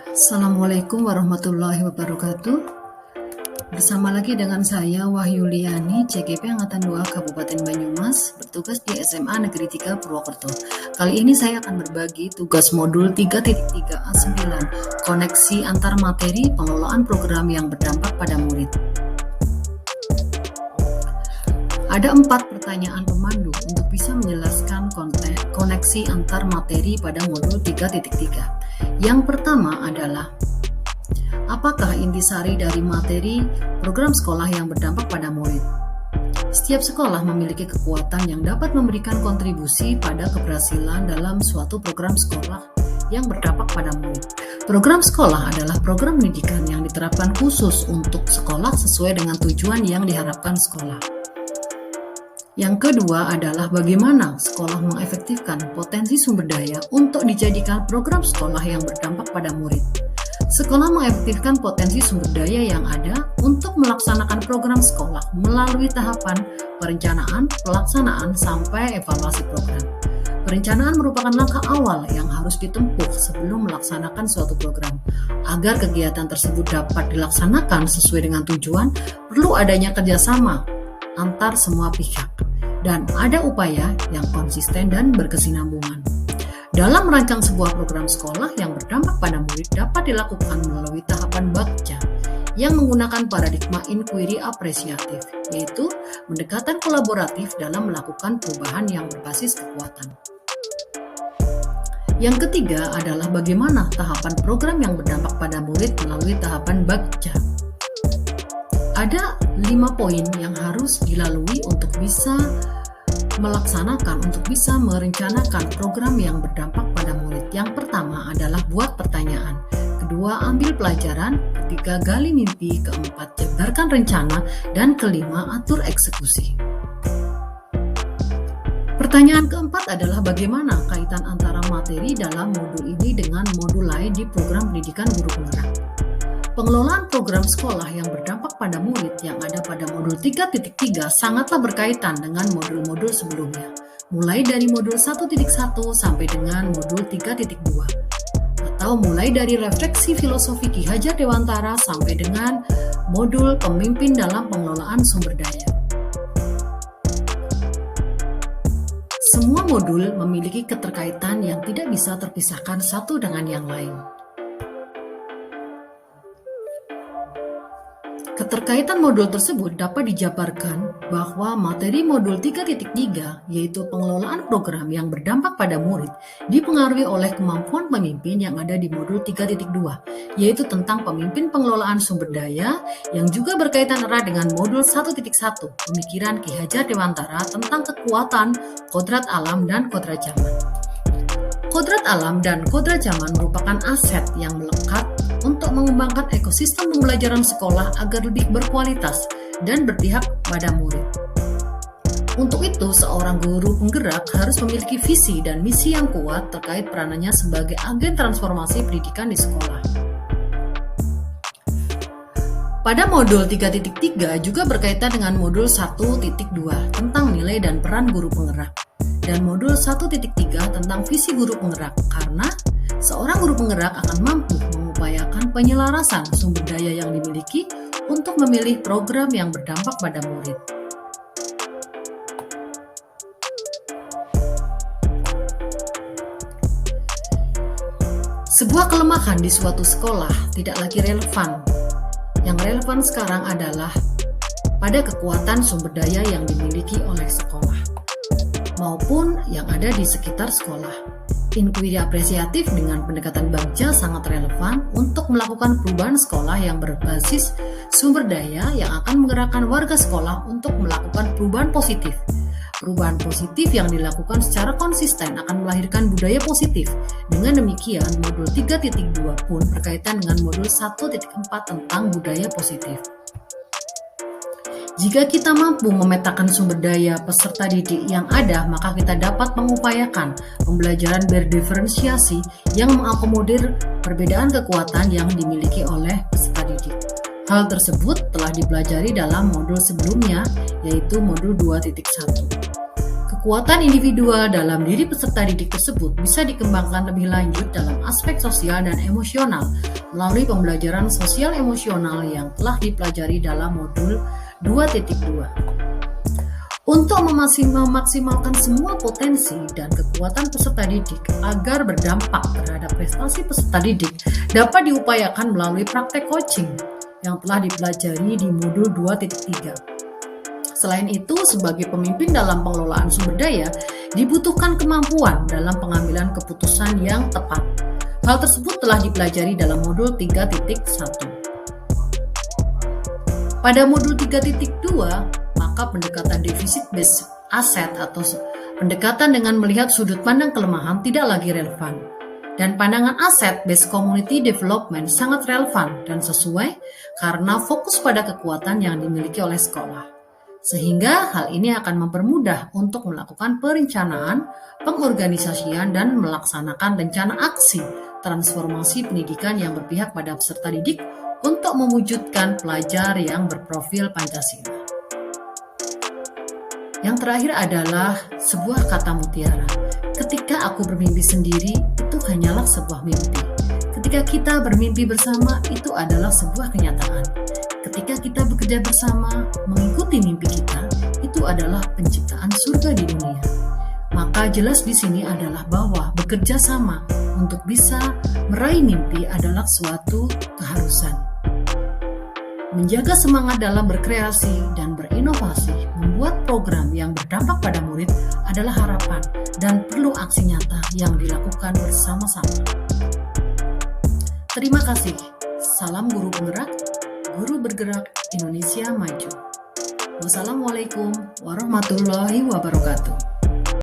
Assalamualaikum warahmatullahi wabarakatuh. Bersama lagi dengan saya Wahyu Liani, CGP Angkatan 2 Kabupaten Banyumas, bertugas di SMA Negeri 3 Purwokerto. Kali ini saya akan berbagi tugas modul 3.3A9, koneksi antar materi pengelolaan program yang berdampak pada murid. Ada 4 pertanyaan pemandu untuk bisa menjelaskan koneksi antar materi pada modul 3.3. Yang pertama adalah, apakah intisari dari materi program sekolah yang berdampak pada murid? Setiap sekolah memiliki kekuatan yang dapat memberikan kontribusi pada keberhasilan dalam suatu program sekolah yang berdampak pada murid. Program sekolah adalah program pendidikan yang diterapkan khusus untuk sekolah sesuai dengan tujuan yang diharapkan sekolah. Yang kedua adalah bagaimana sekolah mengefektifkan potensi sumber daya untuk dijadikan program sekolah yang berdampak pada murid. Sekolah mengefektifkan potensi sumber daya yang ada untuk melaksanakan program sekolah melalui tahapan perencanaan, pelaksanaan, sampai evaluasi program. Perencanaan merupakan langkah awal yang harus ditempuh sebelum melaksanakan suatu program. Agar kegiatan tersebut dapat dilaksanakan sesuai dengan tujuan, perlu adanya kerjasama antar semua pihak dan ada upaya yang konsisten dan berkesinambungan. Dalam merancang sebuah program sekolah yang berdampak pada murid dapat dilakukan melalui tahapan bakca yang menggunakan paradigma inquiry apresiatif, yaitu pendekatan kolaboratif dalam melakukan perubahan yang berbasis kekuatan. Yang ketiga adalah bagaimana tahapan program yang berdampak pada murid melalui tahapan bakca. Ada 5 poin yang harus dilalui untuk bisa merencanakan program yang berdampak pada murid. Yang pertama adalah buat pertanyaan, kedua ambil pelajaran, ketiga gali mimpi, keempat jabarkan rencana, dan kelima atur eksekusi. Pertanyaan keempat adalah bagaimana kaitan antara materi dalam modul ini dengan modul lain di program pendidikan guru penggerak. Pengelolaan program sekolah yang berdampak pada murid yang ada pada modul 3.3 sangatlah berkaitan dengan modul-modul sebelumnya, mulai dari modul 1.1 sampai dengan modul 3.2, atau mulai dari refleksi filosofi Ki Hajar Dewantara sampai dengan modul pemimpin dalam pengelolaan sumber daya. Semua modul memiliki keterkaitan yang tidak bisa terpisahkan satu dengan yang lain. Keterkaitan modul tersebut dapat dijabarkan bahwa materi modul 3.3 yaitu pengelolaan program yang berdampak pada murid dipengaruhi oleh kemampuan pemimpin yang ada di modul 3.2 yaitu tentang pemimpin pengelolaan sumber daya yang juga berkaitan erat dengan modul 1.1 pemikiran Ki Hajar Dewantara tentang kekuatan, kodrat alam, dan kodrat zaman. Kodrat alam dan kodrat zaman merupakan aset yang melekat untuk mengembangkan ekosistem pembelajaran sekolah agar lebih berkualitas dan berpihak pada murid. Untuk itu, seorang guru penggerak harus memiliki visi dan misi yang kuat terkait peranannya sebagai agen transformasi pendidikan di sekolah. Pada modul 3.3 juga berkaitan dengan modul 1.2 tentang nilai dan peran guru penggerak dan modul 1.3 tentang visi guru penggerak karena seorang guru penggerak akan mampu mengupayakan penyelarasan sumber daya yang dimiliki untuk memilih program yang berdampak pada murid. Sebuah kelemahan di suatu sekolah tidak lagi relevan. Yang relevan sekarang adalah pada kekuatan sumber daya yang dimiliki oleh sekolah maupun yang ada di sekitar sekolah. Inquiry apresiatif dengan pendekatan bagja sangat relevan untuk melakukan perubahan sekolah yang berbasis sumber daya yang akan menggerakkan warga sekolah untuk melakukan perubahan positif. Perubahan positif yang dilakukan secara konsisten akan melahirkan budaya positif. Dengan demikian, modul 3.2 pun berkaitan dengan modul 1.4 tentang budaya positif. Jika kita mampu memetakan sumber daya peserta didik yang ada, maka kita dapat mengupayakan pembelajaran berdiferensiasi yang mengakomodir perbedaan kekuatan yang dimiliki oleh peserta didik. Hal tersebut telah dipelajari dalam modul sebelumnya, yaitu modul 2.1. Kekuatan individual dalam diri peserta didik tersebut bisa dikembangkan lebih lanjut dalam aspek sosial dan emosional melalui pembelajaran sosial emosional yang telah dipelajari dalam modul 2.2. Untuk memaksimalkan semua potensi dan kekuatan peserta didik agar berdampak terhadap prestasi peserta didik dapat diupayakan melalui praktek coaching yang telah dipelajari di modul 2.3. Selain itu, sebagai pemimpin dalam pengelolaan sumber daya, dibutuhkan kemampuan dalam pengambilan keputusan yang tepat. Hal tersebut telah dipelajari dalam modul 3.1. Pada modul 3.2, maka pendekatan defisit based asset atau pendekatan dengan melihat sudut pandang kelemahan tidak lagi relevan. Dan pandangan asset based community development sangat relevan dan sesuai karena fokus pada kekuatan yang dimiliki oleh sekolah. Sehingga hal ini akan mempermudah untuk melakukan perencanaan, pengorganisasian, dan melaksanakan rencana aksi transformasi pendidikan yang berpihak pada peserta didik untuk mewujudkan pelajar yang berprofil Pancasila. Yang terakhir adalah sebuah kata mutiara. Ketika aku bermimpi sendiri, itu hanyalah sebuah mimpi. Ketika kita bermimpi bersama, itu adalah sebuah kenyataan. Ketika kita bekerja bersama, mengikuti mimpi kita, itu adalah penciptaan surga di dunia. Maka jelas di sini adalah bahwa bekerja sama untuk bisa meraih mimpi adalah suatu keharusan. Menjaga semangat dalam berkreasi dan berinovasi, membuat program yang berdampak pada murid adalah harapan dan perlu aksi nyata yang dilakukan bersama-sama. Terima kasih. Salam guru penggerak. Guru bergerak Indonesia Maju. Wassalamualaikum warahmatullahi wabarakatuh.